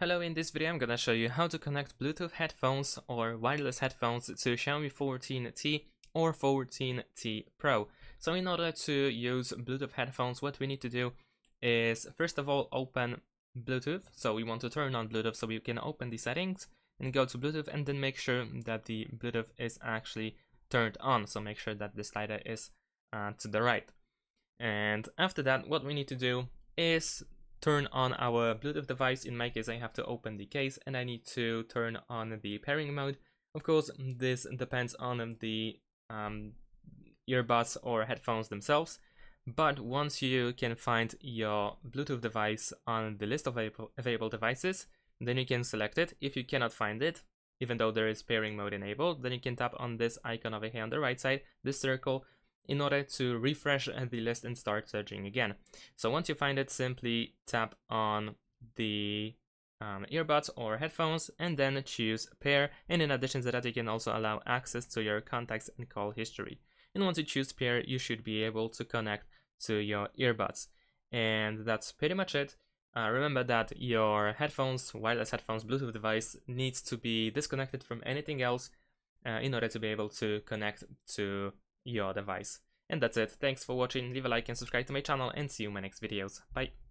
Hello, in this video I'm gonna show you how to connect Bluetooth headphones or wireless headphones to Xiaomi 14T or 14T Pro. So in order to use Bluetooth headphones, what we need to do is first of all open Bluetooth. So we want to turn on Bluetooth, so we can open the settings and go to Bluetooth and then make sure that the Bluetooth is actually turned on. So make sure that the slider is to the right. And after that, what we need to do is turn on our Bluetooth device. In my case, I have to open the case and I need to turn on the pairing mode. Of course, this depends on the earbuds or headphones themselves, but once you can find your Bluetooth device on the list of available devices, then you can select it. If you cannot find it, even though there is pairing mode enabled, then you can tap on this icon over here on the right side, this circle, in order to refresh the list and start searching again. So once you find it, simply tap on the earbuds or headphones and then choose pair. And in addition to that, you can also allow access to your contacts and call history. And once you choose pair, you should be able to connect to your earbuds. And that's pretty much it. Remember that your headphones, wireless headphones, Bluetooth device needs to be disconnected from anything else in order to be able to connect to your device. And that's it. Thanks for watching. Leave a like and subscribe to my channel and see you in my next videos. Bye.